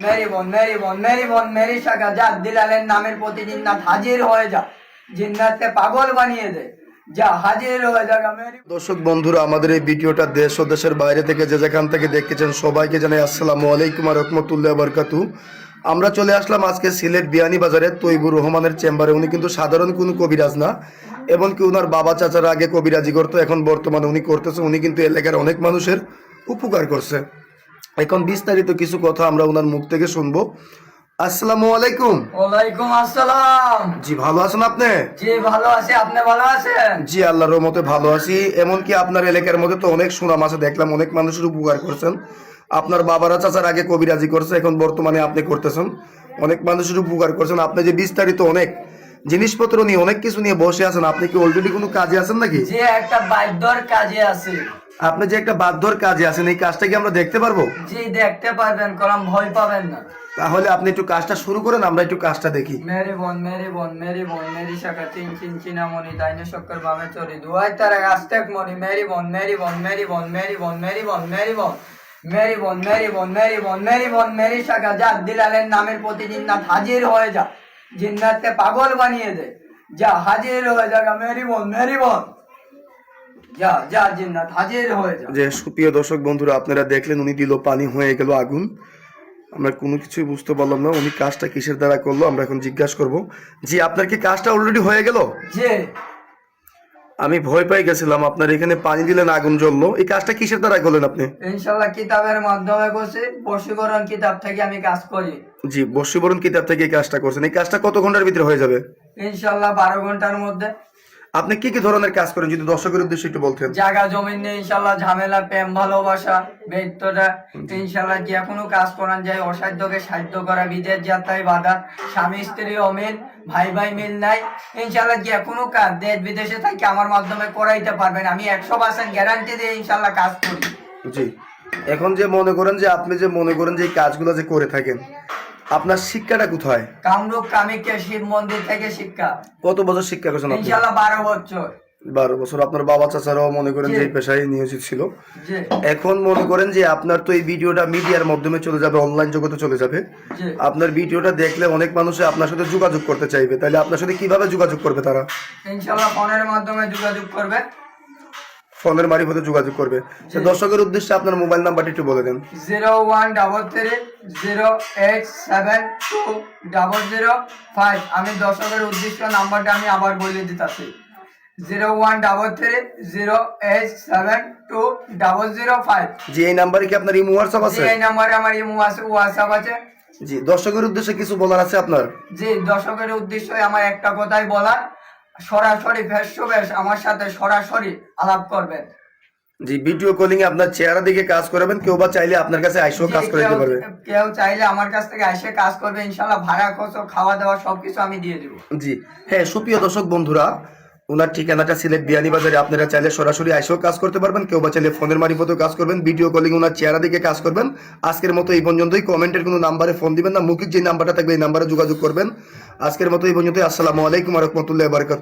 Mary বোন Mary বোন Mary বোন মেরি শাখা যা দিলালের নামের প্রতি জিন্নাত হাজির হয়ে যা, জিন্নাতকে পাগল বানিয়ে দে, যা হাজির হয়ে যা মেরি। দর্শক বন্ধুরা, আমাদের এই ভিডিওটা দেশ ও দেশের বাইরে থেকে যে যেখান থেকে দেখতেছেন সবাইকে জানাই আসসালামু আলাইকুম ওয়া রাহমাতুল্লাহি ওয়া বারাকাতুহু। আমরা চলে আসলাম আজকে সিলেট বিয়ানীবাজারে তৈবুর রহমানের চেম্বারে। উনি কিন্তু সাধারণ কোনো কবিরাজ না, এমনকি ওনার বাবা চাচারা আগে কবিরাজি করতো, এখন বর্তমানে উনি করতেছে। উনি কিন্তু এলাকার অনেক মানুষের উপকার করছে। এখন বিস্তারিত কিছু কথা আমরা ওনার মুখ থেকে শুনবো। আসসালামু আলাইকুম। ওয়ালাইকুম আসসালাম। জি, ভালো আছেন আপনি? জি ভালো আছি, আপনি ভালো আছেন? জি, আল্লাহর রহমতে ভালো আছি। এমনকি আপনার এলাকার মধ্যে তো অনেক সুনাম আছে, দেখলাম অনেক মানুষের উপকার করছেন। আপনার বাবারা চাচার আগে কবিরাজি করছে, এখন বর্তমানে আপনি করতেছেন, অনেক মানুষের উপকার করছেন। আপনি যে বিস্তারিত অনেক জিনিসপত্র নিয়ে অনেক কিছু নিয়ে বসে আছেন, আপনি কি অলরেডি কোনো কাজে আছেন নাকি? যে একটা বাধ্যর কাজে আছে। আপনি যে একটা বাধ্যর কাজে আছেন, এই কাজটা কি আমরা দেখতে পারবো? জি দেখতে পারবেন, কলম ভয় পাবেন না। তাহলে আপনি একটু কাজটা শুরু করেন, আমরা একটু কাজটা দেখি। মেরি বোন মেরি বোন মেরি বোন মেরি শাখা তিন চিন চিনামণি দাইনে শক্কর বামে চরি দুয়াই তারা আস্তেক মরি মেরি বোন মেরি বোন মেরি বোন মেরি বোন মেরি বোন মেরি বোন মেরি বোন মেরি বোন মেরি বোন মেরি বোন মেরি শাখা যা দিলালের নামের প্রতি জিন্নাত হাজির হয়ে যা, জিন্নাতকে পাগল বানিয়ে দে, যা হাজির হয়ে যা মেরি বোন মেরি বোন, যা যা জিন্নাত হাজির হয়ে যা। যে সুপ্রিয় দর্শক বন্ধুরা, আপনারা দেখলেন উনি দিল পানি, হয়ে গেল আগুন। আমরা কোনো কিছুই বুঝতে পারলাম না উনি কাজটা কিসের দ্বারা করলো। আমরা এখন জিজ্ঞাসা করব। জি, আপনার কি কাজটা অলরেডি হয়ে গেল? জি আমি ভয় পেয়ে গেছিলাম, আপনার এখানে পানি দিলেন আগুন জ্বললো। এই কাজটা কিসের দ্বারা করলেন আপনি? ইনশাল্লাহ কিতাবের মাধ্যমে বসে বশীকরণ কিতাব থেকে আমি কাজ করি। জি, বশীকরণ কিতাব থেকে এই কাজটা করছেন। এই কাজটা কত ঘন্টার ভিতরে হয়ে যাবে? ইনশাল্লাহ 12 ঘন্টার মধ্যে। আপনি কি কি ধরনের কাজ করেন যদি দর্শকের উদ্দেশ্যে একটু বলতেন? জায়গা জমি নিয়ে ইনশাল্লাহ ঝামেলা, প্রেম ভালোবাসা, ব্যক্তিটা ইনশাল্লাহ যে কোনো কাজ করান যায়, অসাধ্যকে সাধ্য করা, বিদেশ যাত্রায় বাধা, স্বামী স্ত্রী অমিল, ভাই ভাই মিল নাই, ইনশাল্লাহ যে কোনো কাজ দেশ বিদেশে থেকে আমার মাধ্যমে করাইতে পারবেন। আমি 100% গ্যারান্টি দিয়ে ইনশাল্লাহ কাজ করি। জি, এখন যে মনে করেন যে আপনি যে মনে করেন যে এই কাজগুলো যে করে থাকেন, আপনার শিক্ষাটা কোথায়? কামরূপ কামিকে শিব মন্দির থেকে শিক্ষা। কত বছর শিক্ষা করছেন আপনি? ইনশাল্লাহ 12 বছর। 12 বছর। আপনার বাবা চাচারাও মনে করেন যে এই পেশায় নিয়োজিত ছিল। জি এখন মনে করেন যে আপনার তো এই ভিডিওটা মিডিয়ার মাধ্যমে চলে যাবে, অনলাইন জগতে চলে যাবে। জি আপনার ভিডিওটা দেখলে অনেক মানুষ আপনার সাথে যোগাযোগ করতে চাইবে, তাহলে আপনার সাথে কিভাবে যোগাযোগ করবে তারা? ইনশাল্লাহ ফোনের মাধ্যমে যোগাযোগ করবে। ফোনের মারফতে যোগাযোগ করবে। সে দর্শকের উদ্দেশ্যে আপনার মোবাইল নাম্বারটা একটু বলে দেন। 0133082005। আমি দর্শকের উদ্দেশ্য নাম্বারটা আমি আবার বলে দিতেছি, 0133082005। জি, এই নাম্বারে কি আপনার ইমো হোয়াটসঅ্যাপ আছে? এই নাম্বারে আমার ইমো আছে, হোয়াটসঅ্যাপ আছে। জি, দর্শকের উদ্দেশ্যে কিছু বলার আছে আপনার? জি দর্শকের উদ্দেশ্যে আমার একটা কথাই বলার, সরাসরি ফেস টু ফেস আমার সাথে সরাসরি আলাপ করবেন। জি, ভিডিও কলিং এ আপনার চেহারা দিকে কাজ করাবেন। কেউ বা চাইলে আপনার কাছে আইসেও কাজ করে দিতে পারবে। কেউ চাইলে আমার কাছ থেকে এসে কাজ করবে, ইনশাল্লাহ ভাড়া খরচ, খাওয়া দাওয়া সবকিছু আমি দিয়ে দেবো। জি হ্যাঁ, সুপ্রিয় দর্শক বন্ধুরা, ওনার ঠিকানাটা সিলেট বিয়ানীবাজারে। আপনারা চাইলে সরাসরি আইসেও কাজ করতে পারবেন, কেউ বা চাইলে ফোনের মারফতেও কাজ করবেন, ভিডিও কলিং ওনার চেহারা দিকে কাজ করবেন। আজকের মতো এই পর্যন্তই। কমেন্টের কোনো নাম্বারে ফোন দিবেন না, মুখিক যে নাম্বারটা থাকবে এই নাম্বারে যোগাযোগ করবেন। আজকের মতো এই পর্যন্তই। আসসালামু আলাইকুম ওয়া রাহমাতুল্লাহি ওয়া বারাকাতুহু।